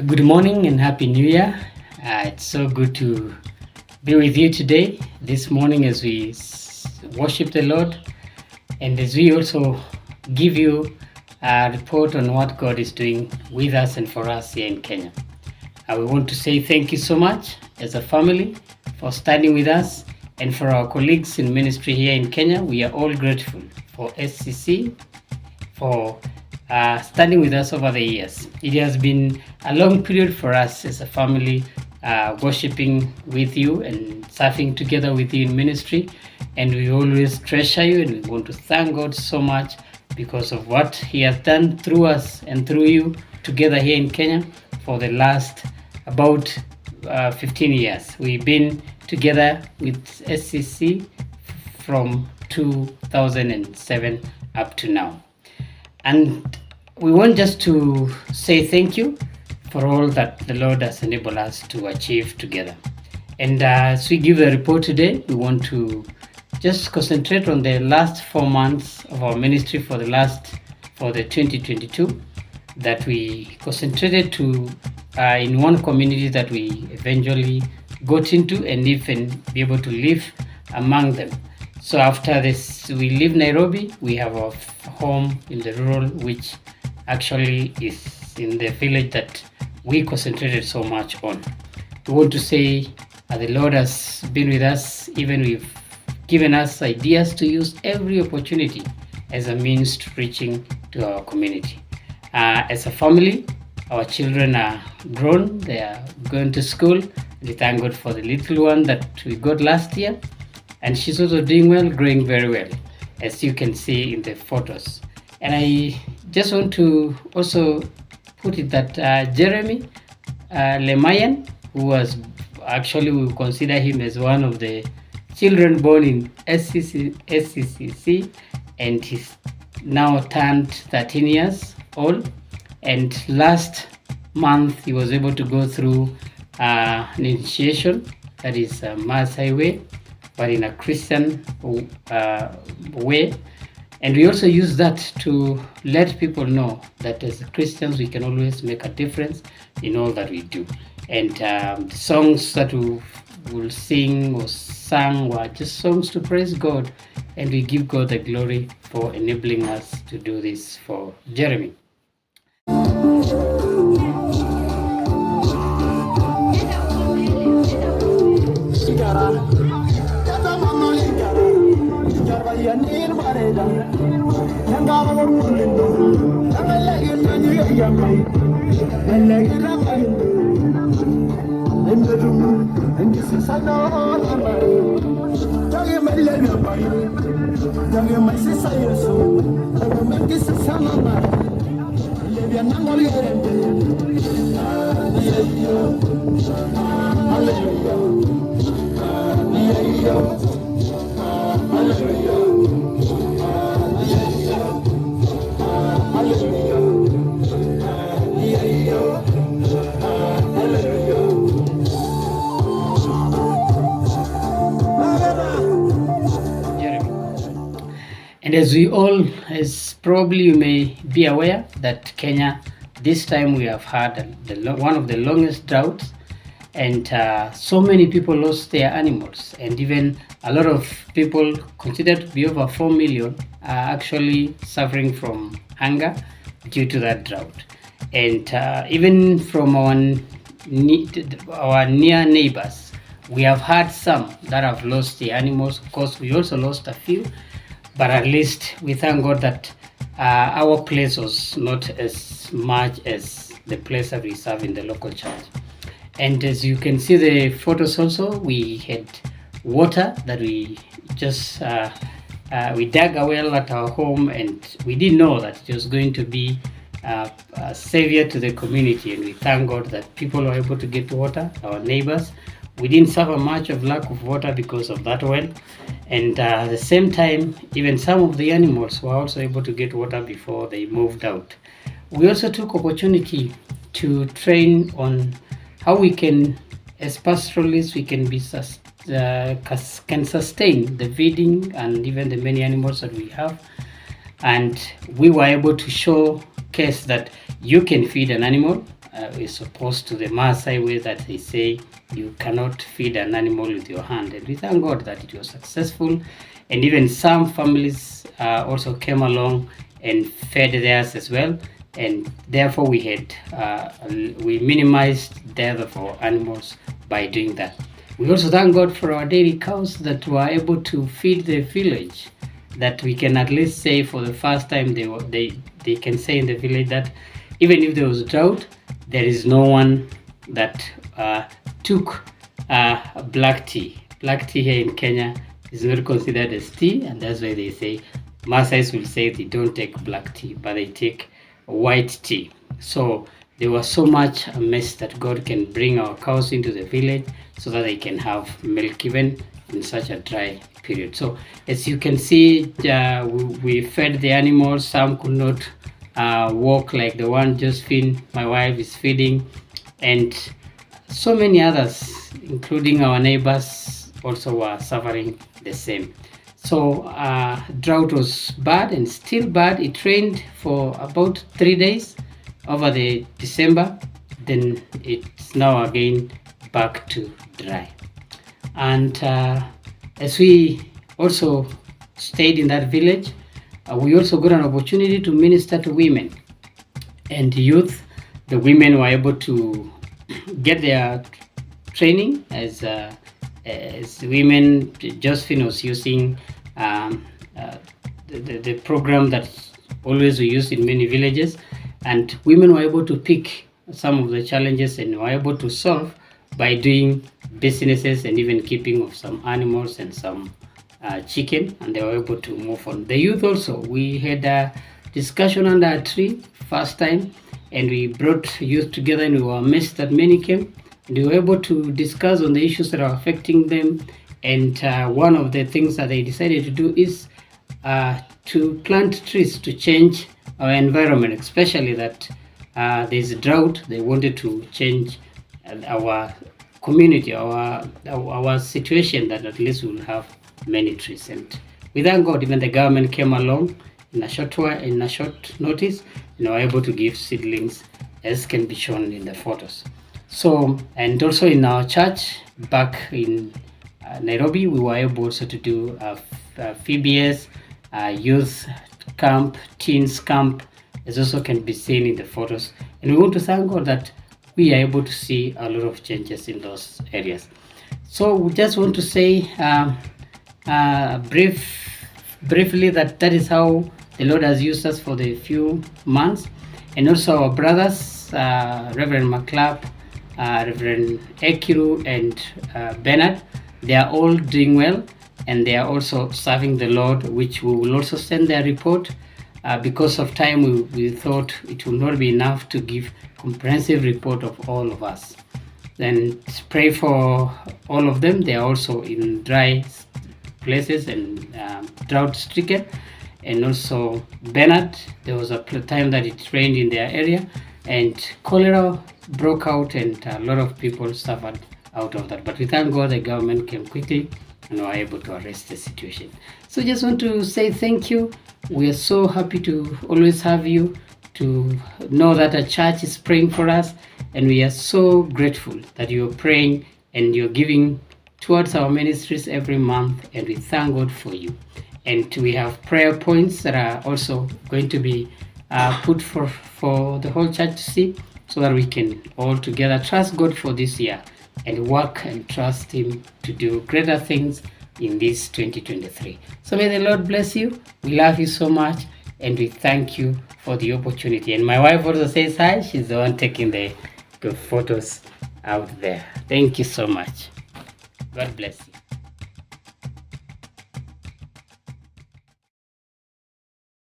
Good morning and Happy New Year. It's so good to be with you today, this morning, as we worship the Lord and as we also give you a report on what God is doing with us and for us here in Kenya. We want to say thank you so much as a family for standing with us, and for our colleagues in ministry here in Kenya. We are all grateful for SCCC for standing with us over the years. It has been a long period for us as a family, worshiping with you and serving together with you in ministry, and we always treasure you, and we want to thank God so much because of what He has done through us and through you together here in Kenya for the last about 15 years. We've been together with SCC from 2007 up to now. And we want just to say thank you for all that the Lord has enabled us to achieve together. And as we give the report today, we want to just concentrate on the last 4 months of our ministry for the 2022, that we concentrated to in one community that we eventually got into and even be able to live among them. So after this, we leave Nairobi. We have a home in the rural, which actually is in the village that we concentrated so much on. We want to say the Lord has been with us, even we've given us ideas to use every opportunity as a means to reaching to our community. As a family, our children are grown, they are going to school. We thank God for the little one that we got last year, and she's also doing well, growing very well, as you can see in the photos. And I just want to also put it that Jeremy Lemayan, who was actually, we consider him as one of the children born in SCCC, and he's now turned 13 years old. And last month he was able to go through an initiation, that is a Maasai way, but in a Christian way. And we also use that to let people know that as Christians we can always make a difference in all that we do. And the songs that we will sing or sang were just songs to praise God, and we give God the glory for enabling us to do this for Jeremy. And as we all, as probably you may be aware, that Kenya, this time we have had one of the longest droughts, and so many people lost their animals, and even a lot of people, considered to be over 4 million, are actually suffering from hunger due to that drought. And even from our near neighbors, we have had some that have lost the animals. Of course, we also lost a few, but at least we thank God that our place was not as much as the place that we serve in the local church. And as you can see the photos also, we had water that we just we dug a well at our home, and we didn't know that it was going to be a savior to the community. And we thank God that people were able to get water, our neighbors. We didn't suffer much of lack of water because of that well. And at the same time, even some of the animals were also able to get water before they moved out. We also took opportunity to train on how we can, as pastoralists, we can can sustain the feeding and even the many animals that we have. And we were able to showcase that you can feed an animal is opposed to the Maasai way that they say you cannot feed an animal with your hand. And we thank God that it was successful. And even some families also came along and fed theirs as well. And therefore we minimized death of our animals by doing that. We also thank God for our dairy cows that were able to feed the village, that we can at least say for the first time they can say in the village that even if there was drought, there is no one that took black tea. Black tea here in Kenya is not considered as tea, and that's why they say Maasais will say they don't take black tea, but they take white tea. So there was so much a mess that God can bring our cows into the village so that they can have milk even in such a dry period. So as you can see, we fed the animals. Some could not walk, like the one Josephine, my wife, is feeding, and so many others, including our neighbors, also were suffering the same. So drought was bad and still bad. It rained for about 3 days over the December, then it's now again back to dry. And as we also stayed in that village, we also got an opportunity to minister to women and youth. The women were able to get their training as women. Josephine was using the program that always we use in many villages, and women were able to pick some of the challenges and were able to solve by doing businesses and even keeping of some animals and some chicken, and they were able to move on. The youth also, we had a discussion under a tree first time, and we brought youth together, and we were amazed that many came, and we were able to discuss on the issues that are affecting them. And one of the things that they decided to do is to plant trees to change our environment, especially that there's a drought. They wanted to change our community, our situation, that at least we'll have many trees. And we thank God, even the government came along in a short notice, and were able to give seedlings, as can be shown in the photos. So, and also in our church back in Nairobi, we were able also to do a VBS youth camp, teens camp, as also can be seen in the photos. And we want to thank God that we are able to see a lot of changes in those areas. So we just want to say briefly that is how the Lord has used us for the few months. And also our brothers, Reverend McClap, Reverend Ekiru, and Bernard, they are all doing well, and they are also serving the Lord, which we will also send their report. Because of time, we thought it will not be enough to give comprehensive report of all of us. Then pray for all of them. They are also in dry places and drought stricken. And also Bernard, there was a time that it rained in their area and cholera broke out, and a lot of people suffered out of that. But we thank God the government came quickly and were able to arrest the situation. So just want to say thank you. We are so happy to always have you, to know that a church is praying for us, and we are so grateful that you're praying and you're giving towards our ministries every month, and we thank God for you. And we have prayer points that are also going to be put for the whole church to see, so that we can all together trust God for this year and work and trust Him to do greater things in this 2023. So may the Lord bless you. We love you so much, and we thank you for the opportunity. And my wife also says hi. She's the one taking the photos out there. Thank you so much. God bless you.